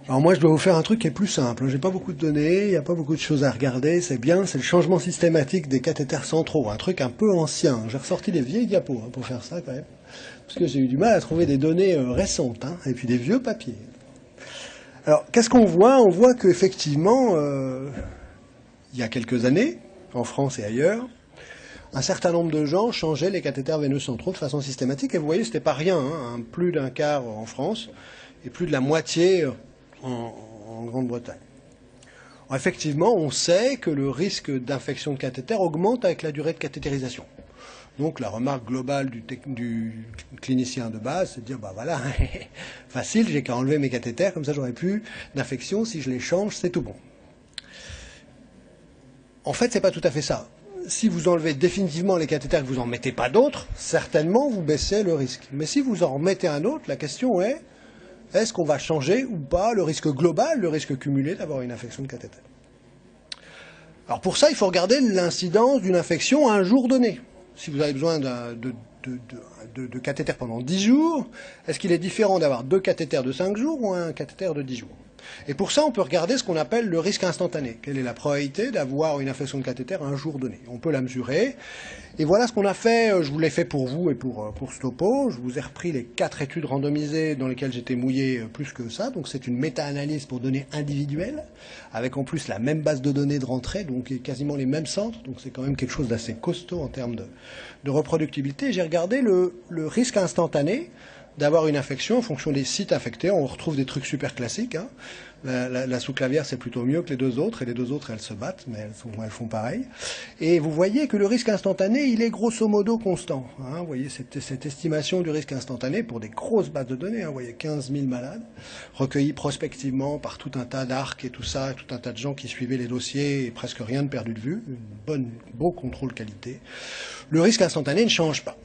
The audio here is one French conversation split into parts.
Alors moi, je dois vous faire un truc qui est plus simple. J'ai pas beaucoup de données, il n'y a pas beaucoup de choses à regarder. C'est bien, c'est le changement systématique des cathéters centraux. Un truc un peu ancien. J'ai ressorti des vieilles diapos pour faire ça quand même. Parce que j'ai eu du mal à trouver des données récentes. Et puis des vieux papiers. Alors, qu'est-ce qu'on voit? On voit qu'effectivement, il y a quelques années, en France et ailleurs, un certain nombre de gens changeaient les cathéters veineux centraux de façon systématique. Et vous voyez, c'était pas rien. Plus d'un quart en France et plus de la moitié en Grande-Bretagne. Effectivement, on sait que le risque d'infection de cathéter augmente avec la durée de cathétérisation. Donc la remarque globale du clinicien de base, c'est de dire, bah voilà, facile, j'ai qu'à enlever mes cathéters, comme ça j'aurai plus d'infection, si je les change, c'est tout bon. En fait, c'est pas tout à fait ça. Si vous enlevez définitivement les cathéters et que vous n'en mettez pas d'autres, certainement vous baissez le risque. Mais si vous en remettez un autre, la question est, est-ce qu'on va changer ou pas le risque global, le risque cumulé d'avoir une infection de cathéter? Alors pour ça, il faut regarder l'incidence d'une infection à un jour donné. Si vous avez besoin de cathéter pendant 10 jours, est-ce qu'il est différent d'avoir 2 cathéters de 5 jours ou un cathéter de 10 jours? Et pour ça, on peut regarder ce qu'on appelle le risque instantané. Quelle est la probabilité d'avoir une infection de cathéter à un jour donné? On peut la mesurer. Et voilà ce qu'on a fait. Je vous l'ai fait pour vous et pour Stopo. Je vous ai repris les 4 études randomisées dans lesquelles j'étais mouillé plus que ça. Donc c'est une méta-analyse pour données individuelles, avec en plus la même base de données de rentrée, donc quasiment les mêmes centres. Donc c'est quand même quelque chose d'assez costaud en termes de reproductibilité. J'ai regardé le risque instantané d'avoir une infection en fonction des sites infectés. On retrouve des trucs super classiques. La sous-clavière, c'est plutôt mieux que les deux autres, et les deux autres, elles se battent, mais elles font pareil. Et vous voyez que le risque instantané, il est grosso modo constant. Vous voyez cette estimation du risque instantané pour des grosses bases de données. Vous voyez 15 000 malades, recueillis prospectivement par tout un tas d'arcs et tout ça, et tout un tas de gens qui suivaient les dossiers, et presque rien de perdu de vue, beau contrôle qualité. Le risque instantané ne change pas.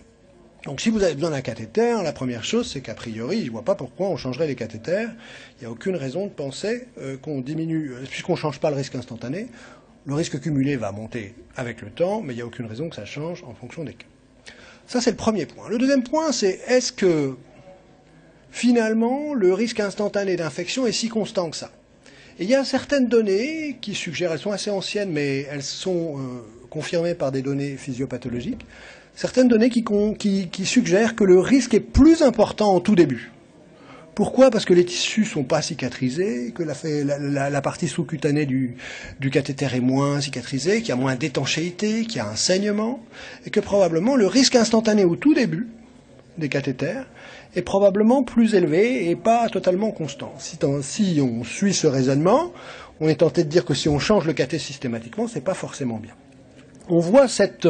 Donc si vous avez besoin d'un cathéter, la première chose, c'est qu'a priori, je ne vois pas pourquoi on changerait les cathéters. Il n'y a aucune raison de penser qu'on diminue, puisqu'on ne change pas le risque instantané, le risque cumulé va monter avec le temps, mais il n'y a aucune raison que ça change en fonction des cas. Ça, c'est le premier point. Le deuxième point, c'est est-ce que, finalement, le risque instantané d'infection est si constant que ça? Et il y a certaines données qui suggèrent, elles sont assez anciennes, mais elles sont confirmées par des données physiopathologiques, certaines données qui suggèrent que le risque est plus important en tout début. Pourquoi? Parce que les tissus sont pas cicatrisés, que la partie sous-cutanée du cathéter est moins cicatrisée, qu'il y a moins d'étanchéité, qu'il y a un saignement, et que probablement le risque instantané au tout début des cathéters est probablement plus élevé et pas totalement constant. Si on suit ce raisonnement, on est tenté de dire que si on change le cathé systématiquement, c'est pas forcément bien. On voit cet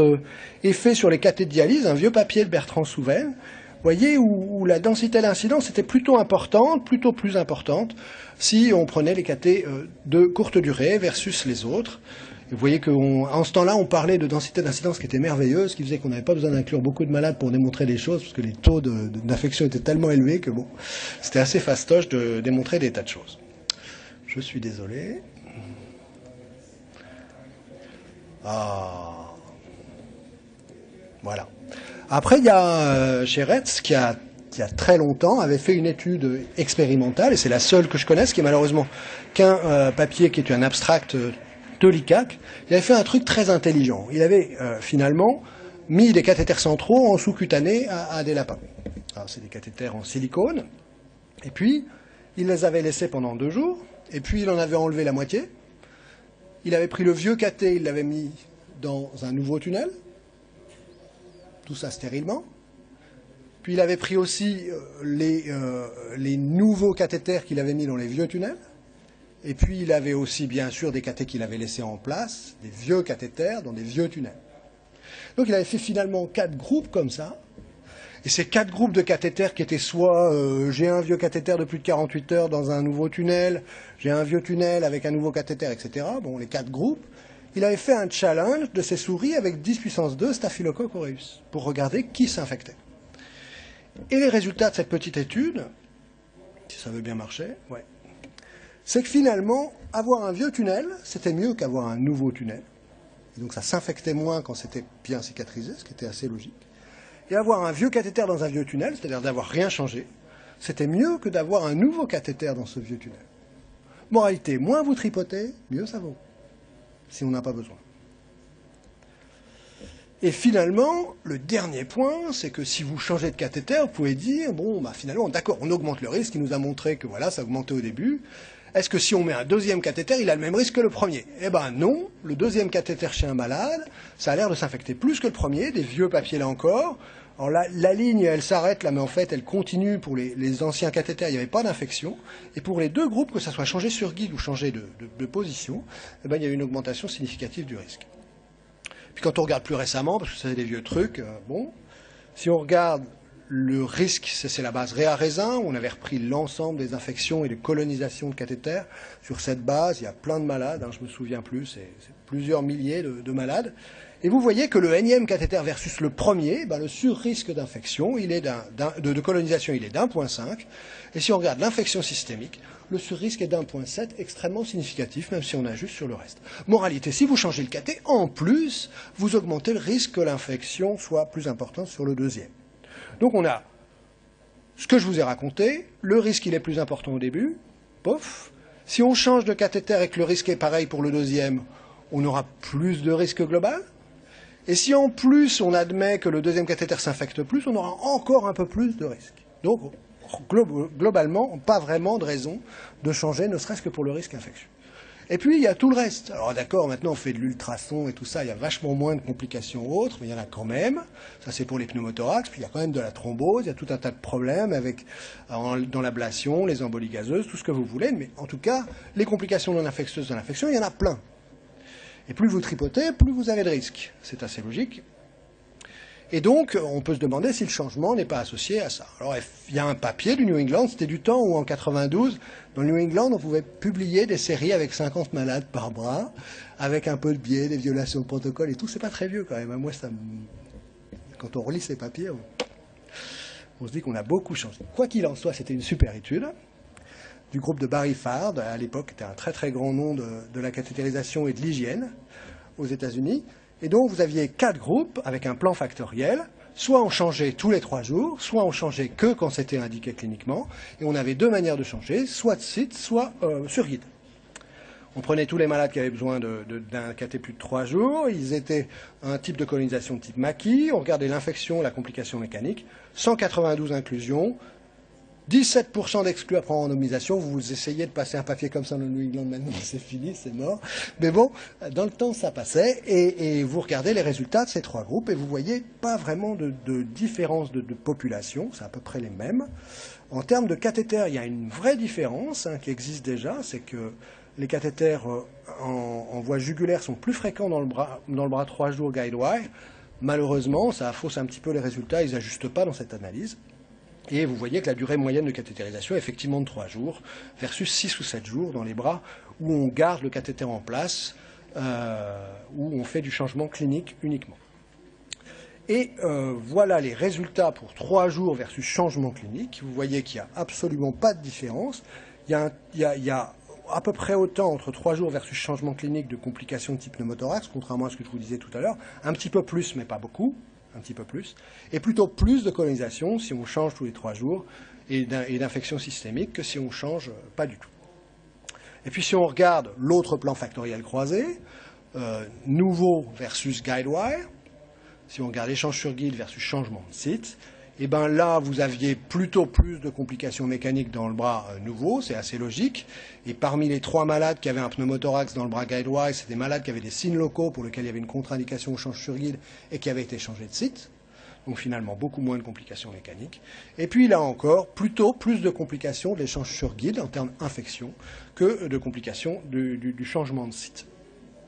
effet sur les cathés de dialyse, un vieux papier de Bertrand Souvel, vous voyez, où la densité d'incidence était plutôt importante, plutôt plus importante, si on prenait les cathés de courte durée versus les autres. Et vous voyez qu'en ce temps-là, on parlait de densité d'incidence qui était merveilleuse, qui faisait qu'on n'avait pas besoin d'inclure beaucoup de malades pour démontrer des choses, parce que les taux d'infection étaient tellement élevés que bon, c'était assez fastoche de démontrer des tas de choses. Je suis désolé. Voilà. Après, il y a Cheretz qui a très longtemps avait fait une étude expérimentale, et c'est la seule que je connaisse, qui est malheureusement qu'un papier qui est un abstract de l'ICAC. Il avait fait un truc très intelligent. Il avait finalement mis des cathéters centraux en sous-cutané à des lapins. Alors c'est des cathéters en silicone, et puis il les avait laissés pendant 2 jours, et puis il en avait enlevé la moitié. Il avait pris le vieux cathé, il l'avait mis dans un nouveau tunnel, tout ça stérilement. Puis il avait pris aussi les nouveaux cathéters qu'il avait mis dans les vieux tunnels. Et puis il avait aussi bien sûr des cathéters qu'il avait laissés en place, des vieux cathéters dans des vieux tunnels. Donc il avait fait finalement 4 groupes comme ça. Et ces 4 groupes de cathéters qui étaient soit j'ai un vieux cathéter de plus de 48 heures dans un nouveau tunnel, j'ai un vieux tunnel avec un nouveau cathéter, etc. Bon, les 4 groupes. Il avait fait un challenge de ses souris avec 10 puissance 2 Staphylococcus aureus pour regarder qui s'infectait. Et les résultats de cette petite étude, si ça veut bien marcher, ouais, c'est que finalement, avoir un vieux tunnel, c'était mieux qu'avoir un nouveau tunnel. Et donc ça s'infectait moins quand c'était bien cicatrisé, ce qui était assez logique. Et avoir un vieux cathéter dans un vieux tunnel, c'est-à-dire d'avoir rien changé, c'était mieux que d'avoir un nouveau cathéter dans ce vieux tunnel. Moralité, moins vous tripotez, mieux ça vaut, si on n'a pas besoin. Et finalement, le dernier point, c'est que si vous changez de cathéter, vous pouvez dire, bon, bah finalement, d'accord, on augmente le risque, il nous a montré que voilà, ça augmentait au début. Est-ce que si on met un deuxième cathéter, il a le même risque que le premier? Eh ben non, le deuxième cathéter chez un malade, ça a l'air de s'infecter plus que le premier, des vieux papiers là encore. Alors la ligne, elle s'arrête là, mais en fait, elle continue pour les anciens cathéters, il n'y avait pas d'infection. Et pour les deux groupes, que ça soit changé sur guide ou changé de position, eh ben, il y a une augmentation significative du risque. Puis quand on regarde plus récemment, parce que c'est des vieux trucs, bon, si on regarde le risque, c'est la base Réa-Raisin, où on avait repris l'ensemble des infections et des colonisations de cathéters. Sur cette base, il y a plein de malades, je me souviens plus, c'est plusieurs milliers de malades. Et vous voyez que le énième cathéter versus le premier, ben le sur-risque d'infection, il est de colonisation, il est d'1,5. Et si on regarde l'infection systémique, le sur-risque est d'1,7, extrêmement significatif, même si on ajuste sur le reste. Moralité, si vous changez le cathé, en plus, vous augmentez le risque que l'infection soit plus importante sur le deuxième. Donc on a ce que je vous ai raconté, le risque il est plus important au début, pof. Si on change de cathéter et que le risque est pareil pour le deuxième, on aura plus de risque global. Et si en plus on admet que le deuxième cathéter s'infecte plus, on aura encore un peu plus de risque. Donc globalement, pas vraiment de raison de changer, ne serait-ce que pour le risque infection. Et puis il y a tout le reste. Alors d'accord, maintenant on fait de l'ultrason et tout ça, il y a vachement moins de complications autres, mais il y en a quand même. Ça c'est pour les pneumothorax, puis il y a quand même de la thrombose, il y a tout un tas de problèmes avec dans l'ablation, les embolies gazeuses, tout ce que vous voulez, mais en tout cas, les complications non infectieuses de l'infection, il y en a plein. Et plus vous tripotez, plus vous avez de risques. C'est assez logique. Et donc, on peut se demander si le changement n'est pas associé à ça. Alors, il y a un papier du New England, c'était du temps où en 92, dans le New England, on pouvait publier des séries avec 50 malades par bras, avec un peu de biais, des violations de protocole et tout. C'est pas très vieux quand même. Moi, quand on relit ces papiers, on se dit qu'on a beaucoup changé. Quoi qu'il en soit, c'était une super étude du groupe de Barry Fard, à l'époque, était un très très grand nom de la cathétérisation et de l'hygiène aux États-Unis. Et donc, vous aviez 4 groupes avec un plan factoriel. Soit on changeait tous les 3 jours, soit on changeait que quand c'était indiqué cliniquement. Et on avait 2 manières de changer, soit de site, soit sur guide. On prenait tous les malades qui avaient besoin d'un cathé plus de 3 jours. Ils étaient un type de colonisation de type Mackie. On regardait l'infection, la complication mécanique. 192 inclusions. 17% d'exclus après randomisation. Vous essayez de passer un papier comme ça dans le New England, maintenant c'est fini, c'est mort. Mais bon, dans le temps ça passait, et vous regardez les résultats de ces 3 groupes, et vous voyez pas vraiment de différence de population, c'est à peu près les mêmes. En termes de cathéters, il y a une vraie différence qui existe déjà, c'est que les cathéters en voie jugulaire sont plus fréquents dans le bras 3 jours guide-wire. Malheureusement, ça fausse un petit peu les résultats, ils n'ajustent pas dans cette analyse. Et vous voyez que la durée moyenne de cathétérisation est effectivement de 3 jours, versus 6 ou 7 jours dans les bras où on garde le cathéter en place, où on fait du changement clinique uniquement. Et voilà les résultats pour 3 jours versus changement clinique. Vous voyez qu'il n'y a absolument pas de différence. Il y a à peu près autant entre 3 jours versus changement clinique de complications de type pneumothorax, contrairement à ce que je vous disais tout à l'heure. Un petit peu plus, mais pas beaucoup. Un petit peu plus, et plutôt plus de colonisation si on change tous les 3 jours, et d'infection systémique que si on change pas du tout. Et puis si on regarde l'autre plan factoriel croisé, nouveau versus guidewire, si on regarde échange sur guide versus changement de site, et bien là, vous aviez plutôt plus de complications mécaniques dans le bras nouveau, c'est assez logique. Et parmi les 3 malades qui avaient un pneumothorax dans le bras guidewire, c'est des malades qui avaient des signes locaux pour lesquels il y avait une contre-indication au change sur guide et qui avaient été changés de site. Donc finalement, beaucoup moins de complications mécaniques. Et puis là encore, plutôt plus de complications de l'échange sur guide en termes d'infection que de complications du changement de site.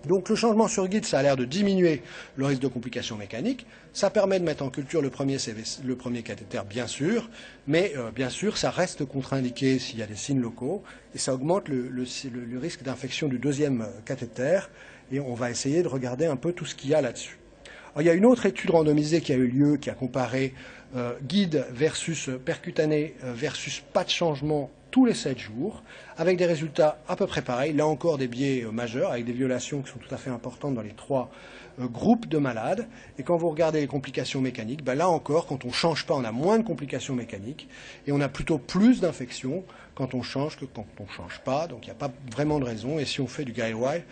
Donc le changement sur guide, ça a l'air de diminuer le risque de complications mécaniques. Ça permet de mettre en culture le premier cathéter, bien sûr, mais bien sûr, ça reste contre-indiqué s'il y a des signes locaux, et ça augmente le risque d'infection du deuxième cathéter, et on va essayer de regarder un peu tout ce qu'il y a là-dessus. Alors, il y a une autre étude randomisée qui a eu lieu, qui a comparé guide versus percutané versus pas de changement tous les 7 jours, avec des résultats à peu près pareils, là encore des biais majeurs, avec des violations qui sont tout à fait importantes dans les 3 groupes de malades. Et quand vous regardez les complications mécaniques, ben là encore, quand on ne change pas, on a moins de complications mécaniques, et on a plutôt plus d'infections quand on change que quand on ne change pas, donc il n'y a pas vraiment de raison. Et si on fait du guide-wire,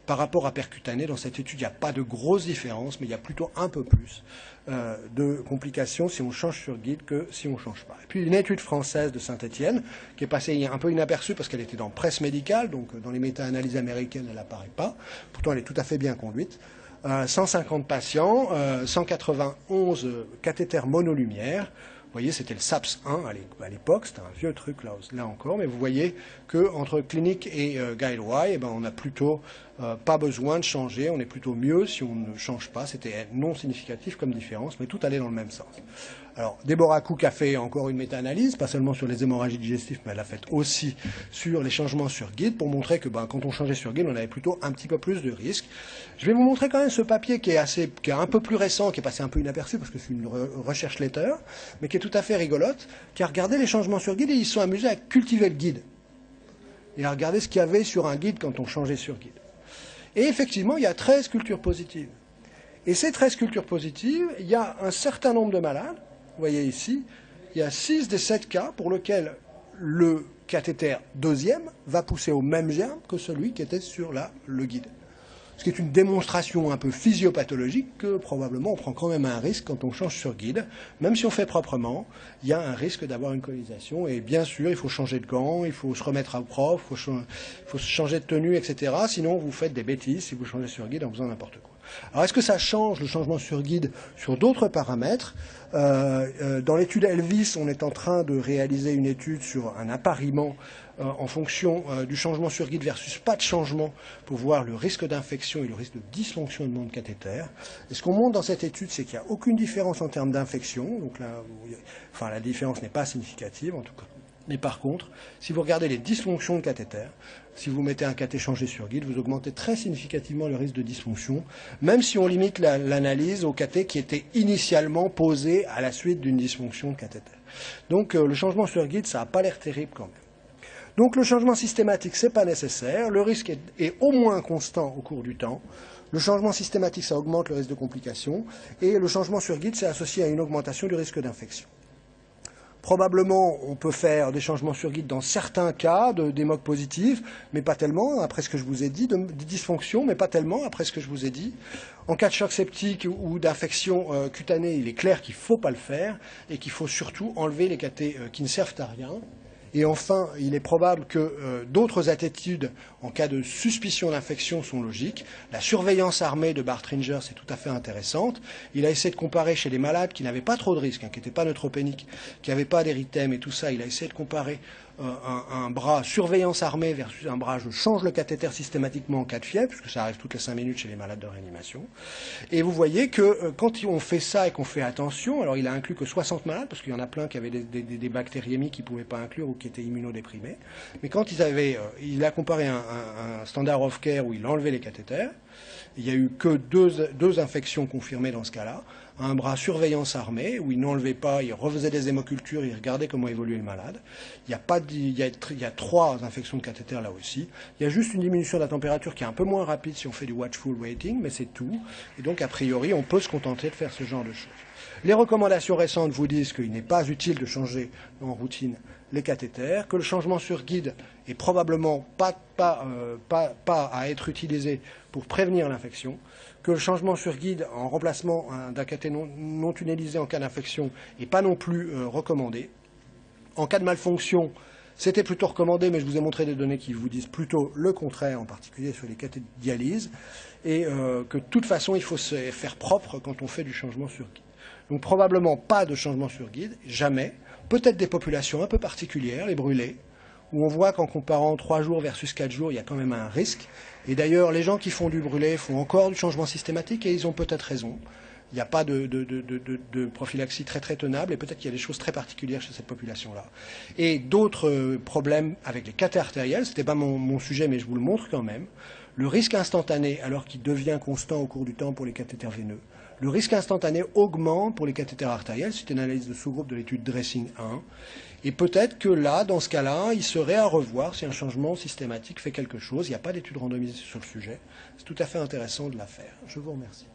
par rapport à percutané, dans cette étude, il n'y a pas de grosse différence, mais il y a plutôt un peu plus de complications si on change sur guide que si on ne change pas. Et puis une étude française de Saint-Étienne, qui est passée un peu inaperçue parce qu'elle était dans presse médicale, donc dans les méta-analyses américaines, elle n'apparaît pas. Pourtant, elle est tout à fait bien conduite. 150 patients, 191 cathéters monolumières. Vous voyez, c'était le SAPS 1 à l'époque, c'était un vieux truc là encore, mais vous voyez qu'entre clinique et guide-wire, on n'a plutôt pas besoin de changer, on est plutôt mieux si on ne change pas. C'était non significatif comme différence, mais tout allait dans le même sens. Alors, Deborah Cook a fait encore une méta-analyse, pas seulement sur les hémorragies digestives, mais elle l'a fait aussi sur les changements sur guide, pour montrer que quand on changeait sur guide, on avait plutôt un petit peu plus de risques. Je vais vous montrer quand même ce papier qui est un peu plus récent, qui est passé un peu inaperçu parce que c'est une recherche letter, mais qui est tout à fait rigolote, qui a regardé les changements sur guide et ils se sont amusés à cultiver le guide. Et à regarder ce qu'il y avait sur un guide quand on changeait sur guide. Et effectivement, il y a 13 cultures positives. Et ces 13 cultures positives, il y a un certain nombre de malades. Vous voyez ici, il y a 6 des 7 cas pour lesquels le cathéter deuxième va pousser au même germe que celui qui était sur le guide. Ce qui est une démonstration un peu physiopathologique que probablement on prend quand même un risque quand on change sur guide. Même si on fait proprement, il y a un risque d'avoir une colonisation. Et bien sûr, il faut changer de gants, il faut se remettre à propre, il faut changer de tenue, etc. Sinon, vous faites des bêtises si vous changez sur guide en faisant n'importe quoi. Alors, est-ce que ça change le changement sur guide sur d'autres paramètres? Dans l'étude Elvis, on est en train de réaliser une étude sur un appariement en fonction du changement sur guide versus pas de changement pour voir le risque d'infection et le risque de dysfonctionnement de cathéter. Et ce qu'on montre dans cette étude, c'est qu'il n'y a aucune différence en termes d'infection. Donc là, la différence n'est pas significative en tout cas. Mais par contre, si vous regardez les dysfonctions de cathéter, si vous mettez un cathé changé sur guide, vous augmentez très significativement le risque de dysfonction, même si on limite l'analyse au cathé qui était initialement posé à la suite d'une dysfonction de cathéter. Donc le changement sur guide, ça n'a pas l'air terrible quand même. Donc le changement systématique, ce n'est pas nécessaire, le risque est au moins constant au cours du temps. Le changement systématique, ça augmente le risque de complications, et le changement sur guide, c'est associé à une augmentation du risque d'infection. Probablement, on peut faire des changements sur guide dans certains cas d'hémoc positive, mais pas tellement, après ce que je vous ai dit, de dysfonction, mais pas tellement, après ce que je vous ai dit. En cas de choc septique ou d'infection cutanée, il est clair qu'il ne faut pas le faire, et qu'il faut surtout enlever les cathés qui ne servent à rien. Et enfin, il est probable que d'autres attitudes en cas de suspicion d'infection sont logiques. La surveillance armée de Bartringer, c'est tout à fait intéressante. Il a essayé de comparer chez les malades qui n'avaient pas trop de risques, qui n'étaient pas neutropéniques, qui n'avaient pas d'érythème et tout ça. Il a essayé de comparer un bras surveillance armée versus un bras je change le cathéter systématiquement en cas de fièvre, puisque ça arrive toutes les 5 minutes chez les malades de réanimation. Et vous voyez que quand on fait ça et qu'on fait attention, alors il a inclus que 60 malades, parce qu'il y en a plein qui avaient des bactériémies qu'il ne pouvait pas inclure ou qui étaient immunodéprimés. Mais quand il a comparé un standard of care où il enlevait les cathéters, il n'y a eu que deux infections confirmées dans ce cas-là. Un bras surveillance armée, où il n'enlevait pas, il refaisait des hémocultures, il regardait comment évoluait le malade. Il y a 3 infections de cathéter là aussi. Il y a juste une diminution de la température qui est un peu moins rapide si on fait du watchful waiting, mais c'est tout. Et donc, a priori, on peut se contenter de faire ce genre de choses. Les recommandations récentes vous disent qu'il n'est pas utile de changer en routine les cathéters, que le changement sur guide est probablement pas à être utilisé pour prévenir l'infection, que le changement sur guide en remplacement d'un cathé non tunnelisé en cas d'infection n'est pas non plus recommandé. En cas de malfonction, c'était plutôt recommandé, mais je vous ai montré des données qui vous disent plutôt le contraire, en particulier sur les cathés de dialyse, et que de toute façon, il faut se faire propre quand on fait du changement sur guide. Donc probablement pas de changement sur guide, jamais. Peut-être des populations un peu particulières, les brûlés, où on voit qu'en comparant 3 jours versus 4 jours, il y a quand même un risque. Et d'ailleurs, les gens qui font du brûlé font encore du changement systématique et ils ont peut-être raison. Il n'y a pas de prophylaxie très tenable et peut-être qu'il y a des choses très particulières chez cette population-là. Et d'autres problèmes avec les cathés artériels, ce n'était pas mon sujet mais je vous le montre quand même. Le risque instantané, alors qu'il devient constant au cours du temps pour les cathéters veineux, Le risque instantané augmente pour les cathéters artériels. C'est une analyse de sous-groupe de l'étude Dressing 1. Et peut-être que là, dans ce cas-là, il serait à revoir si un changement systématique fait quelque chose. Il n'y a pas d'étude randomisée sur le sujet. C'est tout à fait intéressant de la faire. Je vous remercie.